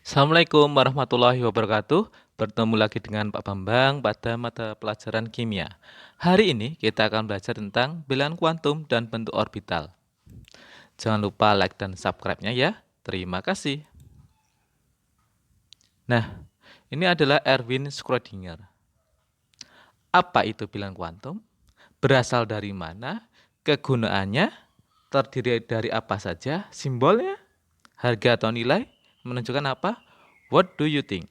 Assalamualaikum warahmatullahi wabarakatuh. Bertemu lagi dengan Pak Bambang pada mata pelajaran kimia. Hari ini kita akan belajar tentang bilangan kuantum dan bentuk orbital. Jangan lupa like dan subscribe-nya ya. Terima kasih. Nah, ini adalah Erwin Schrödinger. Apa itu bilangan kuantum? Berasal dari mana? Kegunaannya? Terdiri dari apa saja? Simbolnya? Harga atau nilai? Menunjukkan apa? What do you think?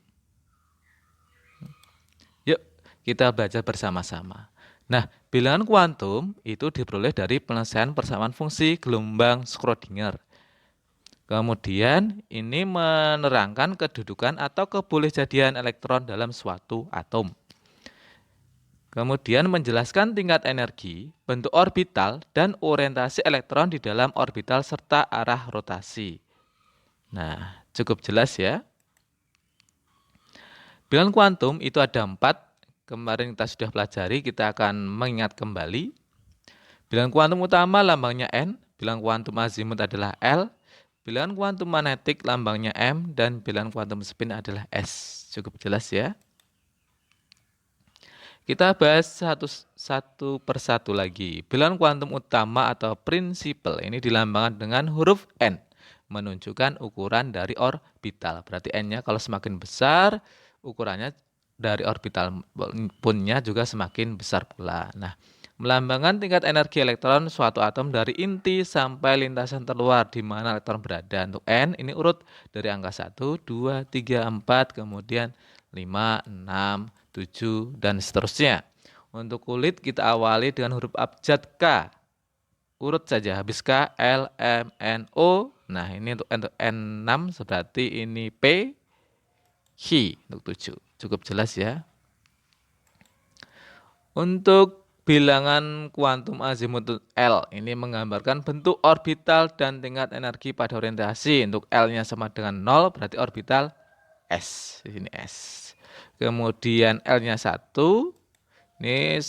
Yuk, kita belajar bersama-sama. Nah, bilangan kuantum itu diperoleh dari penyelesaian persamaan fungsi gelombang Schrödinger. Kemudian, ini menerangkan kedudukan atau kebolehjadian elektron dalam suatu atom. Kemudian menjelaskan tingkat energi, bentuk orbital, dan orientasi elektron di dalam orbital serta arah rotasi. Nah, cukup jelas ya. Bilangan kuantum itu ada 4. Kemarin kita sudah pelajari, kita akan mengingat kembali. Bilangan kuantum utama lambangnya N, bilangan kuantum azimut adalah L, bilangan kuantum magnetik lambangnya M, dan bilangan kuantum spin adalah S. Cukup jelas ya. Kita bahas satu persatu lagi. Bilangan kuantum utama atau prinsipal ini dilambangkan dengan huruf N, menunjukkan ukuran dari orbital. Berarti N-nya kalau semakin besar, ukurannya dari orbital punnya juga semakin besar pula. Nah, melambangkan tingkat energi elektron suatu atom dari inti sampai lintasan terluar di mana elektron berada. Untuk N ini urut dari angka 1, 2, 3, 4, kemudian 5, 6, 7, dan seterusnya. Untuk kulit kita awali dengan huruf abjad K. Urut saja, habis K, L, M, N, O. Nah, ini untuk N6 berarti ini P, H untuk 7. Cukup jelas ya. Untuk bilangan kuantum azimut L, ini menggambarkan bentuk orbital dan tingkat energi pada orientasi. Untuk L-nya sama dengan 0, berarti orbital S. Di sini S. Kemudian L-nya 1, ini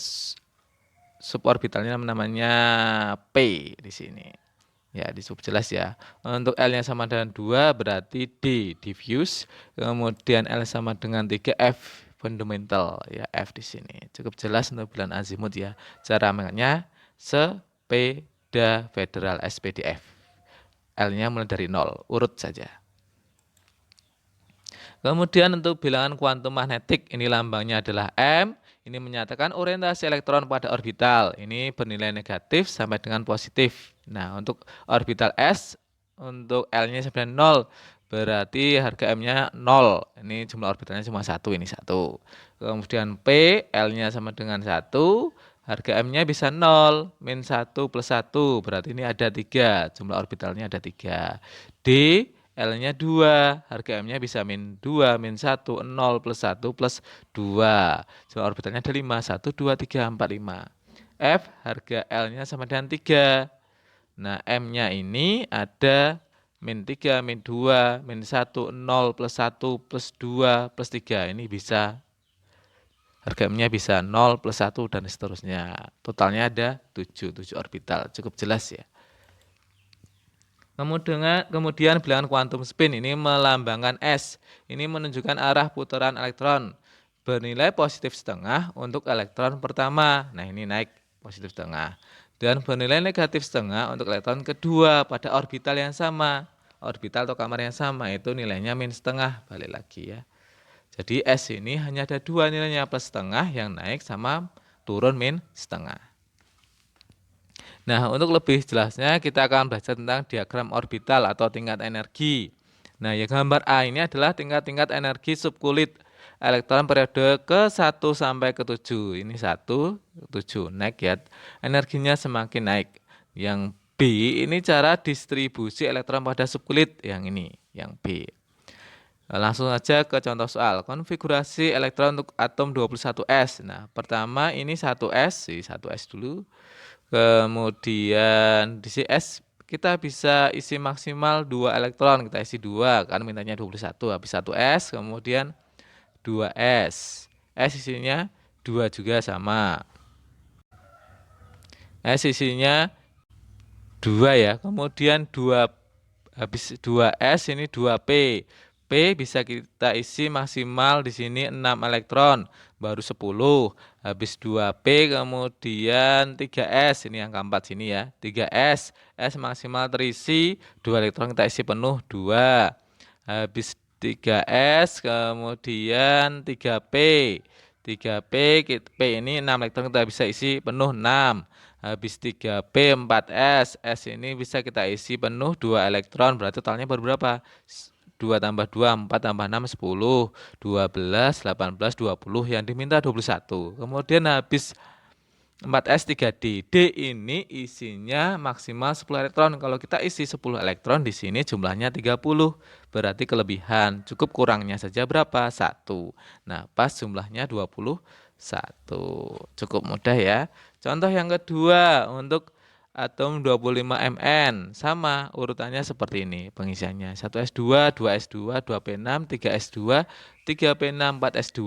suborbitalnya namanya P di sini. Ya, cukup jelas ya. Untuk L-nya sama dengan 2 berarti D, diffuse. Kemudian L sama dengan 3, F, fundamental. Ya, F di sini. Cukup jelas untuk bilangan azimut ya. Cara mengingatnya sepeda federal SPDF. L-nya mulai dari 0, urut saja. Kemudian untuk bilangan kuantum magnetik, ini lambangnya adalah M. Ini menyatakan orientasi elektron pada orbital. Ini bernilai negatif sampai dengan positif. Nah, untuk orbital S, untuk L-nya sampai 0. Berarti harga M-nya 0. Ini jumlah orbitalnya cuma 1, ini 1. Kemudian P, L-nya sama dengan 1. Harga M-nya bisa 0, min 1 plus 1. Berarti ini ada 3. Jumlah orbitalnya ada 3. D, L-nya 2, harga M-nya bisa min 2, min 1, 0 plus 1 plus 2. Jumlah orbitalnya ada 5, 1, 2, 3, 4, 5. F, harga L-nya sama dengan 3. Nah, M-nya ini ada min 3, min 2, min 1, 0 plus 1 plus 2 plus 3. Ini bisa, harga M-nya bisa 0 plus 1 dan seterusnya. Totalnya ada 7 orbital. Cukup jelas ya. Kemudian bilangan kuantum spin ini melambangkan S. Ini menunjukkan arah putaran elektron. Bernilai positif setengah untuk elektron pertama. Nah, ini naik positif setengah. Dan bernilai negatif setengah untuk elektron kedua pada orbital yang sama. Orbital atau kamar yang sama itu nilainya min setengah. Balik lagi ya. Jadi S ini hanya ada 2 nilainya, plus setengah yang naik sama turun min setengah. Nah, untuk lebih jelasnya kita akan belajar tentang diagram orbital atau tingkat energi. Nah, yang gambar A ini adalah tingkat-tingkat energi subkulit elektron periode ke-1 sampai ke-7. Ini 1, 7 naik ya. Energinya semakin naik. Yang B ini cara distribusi elektron pada subkulit, yang ini, yang B. Langsung saja ke contoh soal. Konfigurasi elektron untuk atom 21S. Nah, pertama ini 1S, 1S dulu. Kemudian di CS kita bisa isi maksimal 2 elektron, kita isi 2 kan mintanya 21, habis 1S, kemudian 2S. S isinya 2 juga sama. S isinya 2 ya. Kemudian 2 habis 2S ini 2P. P bisa kita isi maksimal di sini 6 elektron, baru 10. Habis 2P kemudian 3S, ini angka 4 sini ya. 3S, S maksimal terisi 2 elektron kita isi penuh 2. Habis 3S kemudian 3P. 3P P ini 6 elektron kita bisa isi penuh 6. Habis 3P 4S, S ini bisa kita isi penuh 2 elektron, berarti totalnya berapa? 2 tambah 2, 4 tambah 6, 10, 12, 18, 20, yang diminta 21. Kemudian habis 4S 3D, D ini isinya maksimal 10 elektron. Kalau kita isi 10 elektron di sini jumlahnya 30, berarti kelebihan. Cukup kurangnya saja berapa? 1. Nah, pas jumlahnya 21. Cukup mudah ya. Contoh yang kedua untuk atom 25Mn, sama urutannya seperti ini pengisiannya. 1S2, 2S2, 2P6, 3S2, 3P6, 4S2.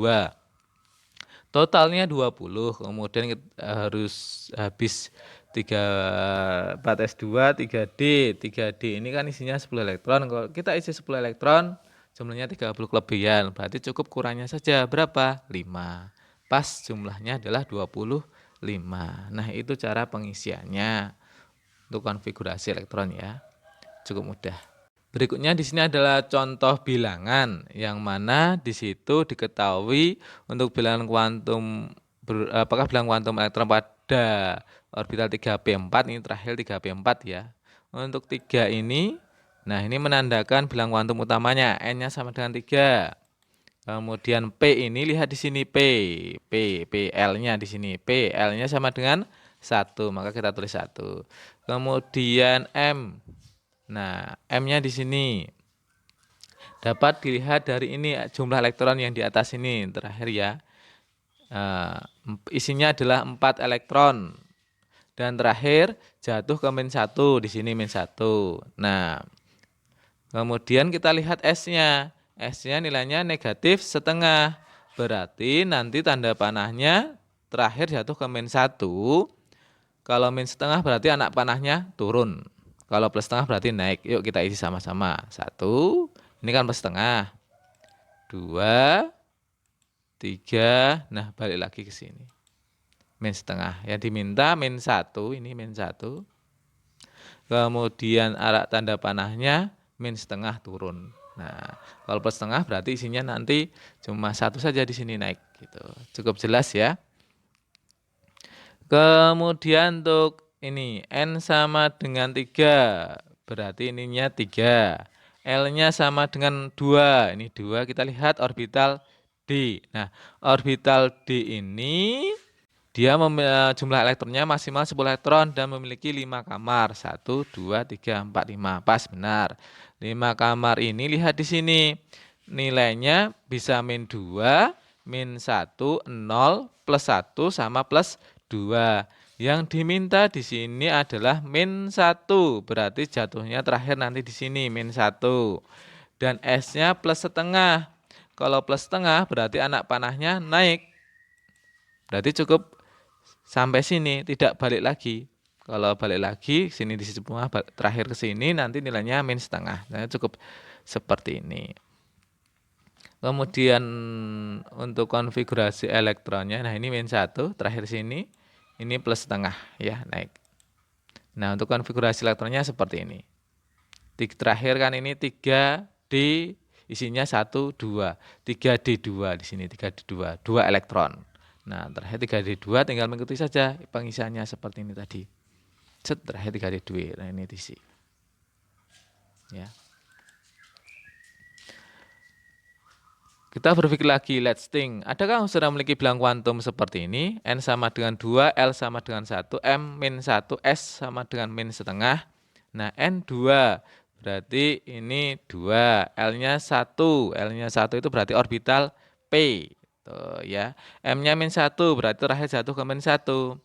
Totalnya 20, kemudian kita harus habis 4S2, 3D. 3D ini kan isinya 10 elektron. Kalau kita isi 10 elektron, jumlahnya 30 kelebihan. Berarti cukup kurangnya saja berapa? 5. Pas jumlahnya adalah 25. Nah, itu cara pengisiannya untuk konfigurasi elektron ya. Cukup mudah. Berikutnya di sini adalah contoh bilangan yang mana di situ diketahui untuk bilangan kuantum apakah bilangan kuantum elektron pada orbital 3p4 ini terakhir 3p4 ya. Untuk 3 ini, nah ini menandakan bilangan kuantum utamanya, n-nya sama dengan 3. Kemudian P ini lihat di sini P L-nya di sini. P L-nya sama dengan 1, maka kita tulis 1. Kemudian M. Nah, M-nya di sini. Dapat dilihat dari ini jumlah elektron yang di atas ini terakhir ya. Isinya adalah 4 elektron. Dan terakhir jatuh ke -1 di sini -1. Nah, kemudian kita lihat S-nya. S-nya nilainya negatif setengah. Berarti nanti tanda panahnya terakhir jatuh ke -1. Kalau min setengah berarti anak panahnya turun. Kalau plus setengah berarti naik. Yuk kita isi sama-sama. 1, ini kan plus setengah. 2, 3, nah balik lagi ke sini. Min setengah. Yang diminta min 1, ini min 1. Kemudian arah tanda panahnya min setengah turun. Nah, kalau plus setengah berarti isinya nanti cuma 1 saja di sini naik gitu. Cukup jelas ya. Kemudian untuk ini n sama dengan 3, berarti ininya 3. L-nya sama dengan 2. Ini 2, kita lihat orbital D. Nah, orbital D ini dia jumlah elektronnya maksimal 10 elektron dan memiliki 5 kamar. 1, 2, 3, 4, 5. Pas benar. 5 kamar ini lihat di sini. Nilainya bisa min 2, min 1, 0, plus 1 sama plus 2. Yang diminta di sini adalah min 1. Berarti jatuhnya terakhir nanti di sini min 1. Dan S-nya plus setengah. Kalau plus setengah berarti anak panahnya naik. Berarti cukup sampai sini, tidak balik lagi. Kalau balik lagi sini di semua terakhir ke sini nanti nilainya min setengah. Nah, cukup seperti ini. Kemudian untuk konfigurasi elektronnya, nah ini min 1 terakhir sini. Ini plus setengah ya, naik. Nah, untuk konfigurasi elektronnya seperti ini. Terakhir kan ini 3D, isinya 1, 2. 3D2 di sini, 3D2, 2 elektron. Nah, terakhir 3D2 tinggal mengikuti saja pengisiannya seperti ini tadi. Set, terakhir 3D2, nah ini diisi. Ya. Kita berpikir lagi, let's think. Adakah unsur yang memiliki bilangan kuantum seperti ini? N sama dengan 2, L sama dengan 1, M min 1, S sama dengan min setengah. Nah, N 2, berarti ini 2, L-nya 1. L-nya 1 itu berarti orbital P. Tuh, ya. M-nya min 1, berarti terakhir jatuh ke min 1.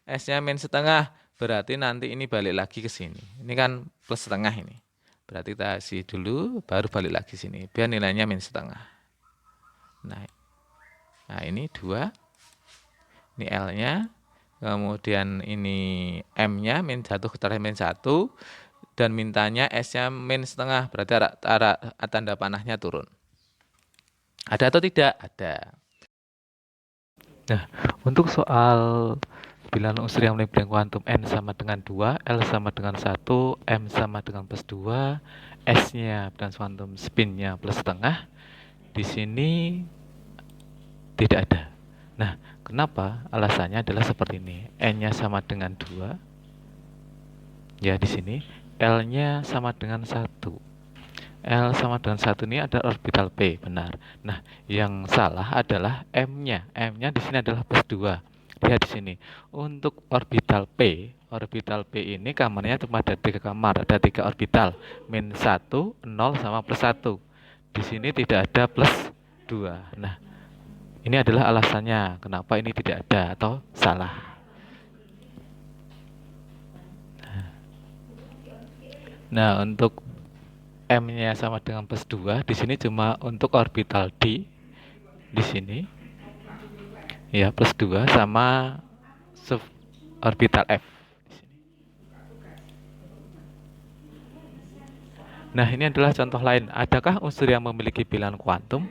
S-nya min setengah, berarti nanti ini balik lagi ke sini. Ini kan plus setengah ini. Berarti kita isi dulu, baru balik lagi sini. Biar nilainya min setengah. Nah, ini 2, ini L-nya, kemudian ini M-nya min 1 terakhir min 1, dan mintanya S-nya min setengah, berarti tanda panahnya turun. Ada atau tidak? Ada. Nah, untuk soal bilangan unsur yang memiliki bidang kuantum N sama dengan 2, L sama dengan 1, M sama dengan plus 2, S-nya bidang kuantum spin-nya plus setengah, di sini tidak ada. Nah, kenapa? Alasannya adalah seperti ini. N-nya sama dengan 2, ya di sini. L-nya sama dengan 1. L sama dengan 1 ini ada orbital P, benar. Nah, yang salah adalah M-nya. M-nya di sini adalah plus 2. Lihat di sini. Untuk orbital P ini kamarnya cuma ada 3 kamar, ada 3 orbital. Min 1, 0, sama plus 1. Di sini tidak ada plus 2. Nah, ini adalah alasannya kenapa ini tidak ada atau salah. Nah, untuk M-nya sama dengan plus 2, di sini cuma untuk orbital D di sini. Ya, plus 2 sama orbital F di sini. Nah, ini adalah contoh lain. Adakah unsur yang memiliki bilangan kuantum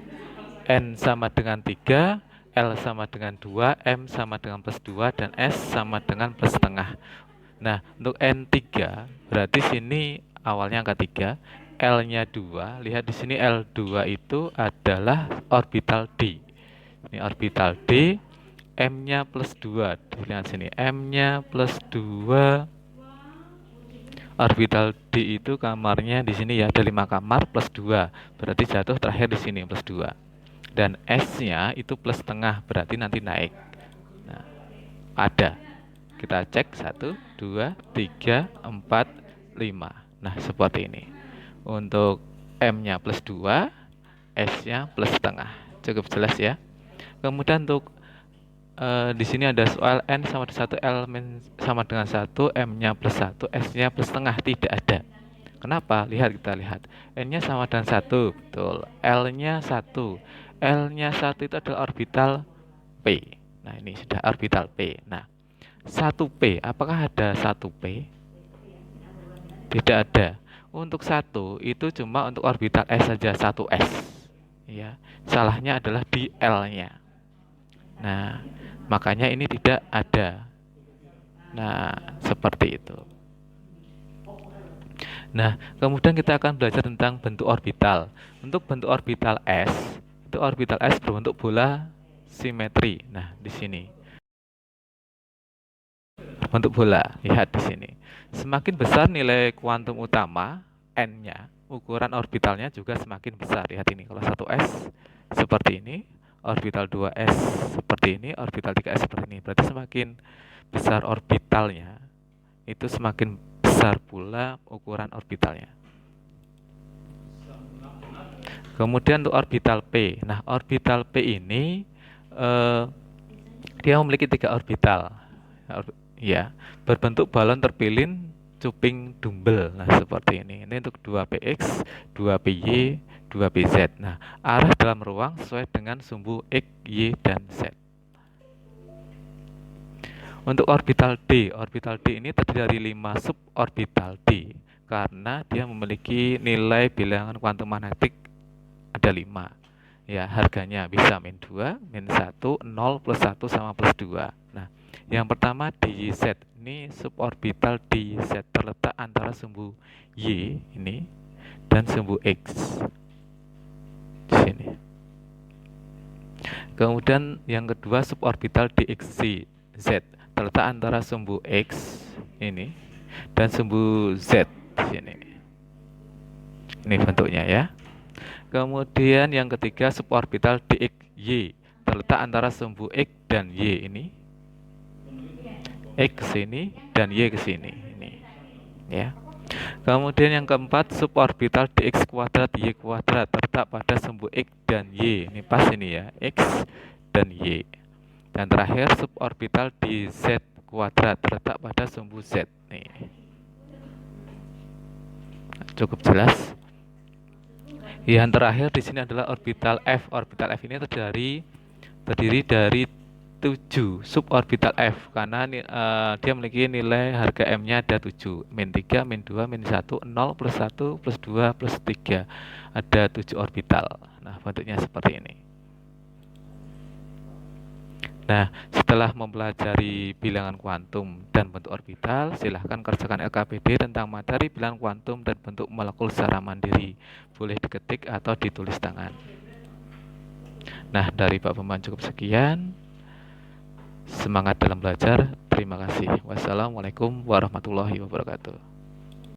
N sama dengan 3, L sama dengan 2, M sama dengan plus 2, dan S sama dengan plus setengah? Nah, untuk N3 berarti sini awalnya angka 3, L-nya 2. Lihat di sini L2 itu adalah orbital D. Ini orbital D, M-nya plus 2. Lihat sini, M-nya plus 2. Orbital D itu kamarnya di sini ya, ada 5 kamar plus 2. Berarti jatuh terakhir di sini plus 2. Dan S-nya itu plus setengah, berarti nanti naik. Nah, ada. Kita cek 1, 2, 3, 4, 5. Nah, seperti ini. Untuk M-nya plus 2, S-nya plus setengah. Cukup jelas ya. Kemudian untuk di sini ada soal N sama dengan 1, L sama dengan 1, M-nya plus 1, S-nya plus setengah. Tidak ada. Kenapa? Kita lihat. N-nya sama dengan 1, betul. L-nya 1. L-nya 1 itu adalah orbital P. Nah, ini sudah orbital P. Nah, 1P, apakah ada 1P? Tidak ada. Untuk 1 itu cuma untuk orbital S saja, 1S. Ya, salahnya adalah di L-nya. Nah, makanya ini tidak ada. Nah, seperti itu. Nah, kemudian kita akan belajar tentang bentuk orbital. Untuk bentuk orbital S, itu orbital S berbentuk bola simetri. Nah, di sini. Bentuk bola, lihat di sini. Semakin besar nilai kuantum utama N-nya, ukuran orbitalnya juga semakin besar. Lihat ini, kalau 1S seperti ini, orbital 2S seperti ini, orbital 3S seperti ini. Berarti semakin besar orbitalnya, itu semakin besar pula ukuran orbitalnya. Kemudian untuk orbital P. Nah, orbital P ini dia memiliki 3 orbital. Ya, berbentuk balon terpilin cuping dumbbell. Nah, seperti ini. Ini untuk 2px, 2py, 2pz. Nah, arah dalam ruang sesuai dengan sumbu x, y, dan z. Untuk orbital D ini terdiri dari 5 suborbital D karena dia memiliki nilai bilangan kuantum magnetik ada 5. Ya, harganya bisa min 2, min 1, 0, plus 1, sama plus 2. Nah, yang pertama DZ, ini suborbital DZ terletak antara sumbu Y ini dan sumbu X di sini. Kemudian yang kedua suborbital DXZ terletak antara sumbu X ini dan sumbu Z di sini. Ini bentuknya ya. Kemudian yang ketiga suborbital DXY terletak antara sumbu X dan Y ini. X ke sini dan Y ke sini ini. Ya. Kemudian yang keempat suborbital dx kuadrat Y kuadrat terletak pada sumbu X dan Y. Ini pas ini ya, X dan Y. Dan terakhir suborbital dz kuadrat terletak pada sumbu Z. Nih. Cukup jelas. Yang terakhir di sini adalah orbital F. Orbital F ini terdiri dari 7 suborbital F karena dia memiliki nilai harga M-nya ada 7. Min 3, min 2, min 1, 0, plus 1, plus 2, plus 3. Ada 7 orbital. Nah, bentuknya seperti ini. Nah, setelah mempelajari bilangan kuantum dan bentuk orbital, silahkan kerjakan LKPD tentang materi bilangan kuantum dan bentuk molekul secara mandiri. Boleh diketik atau ditulis tangan. Nah, dari Pak Pemban cukup sekian. Semangat dalam belajar. Terima kasih. Wassalamualaikum warahmatullahi wabarakatuh.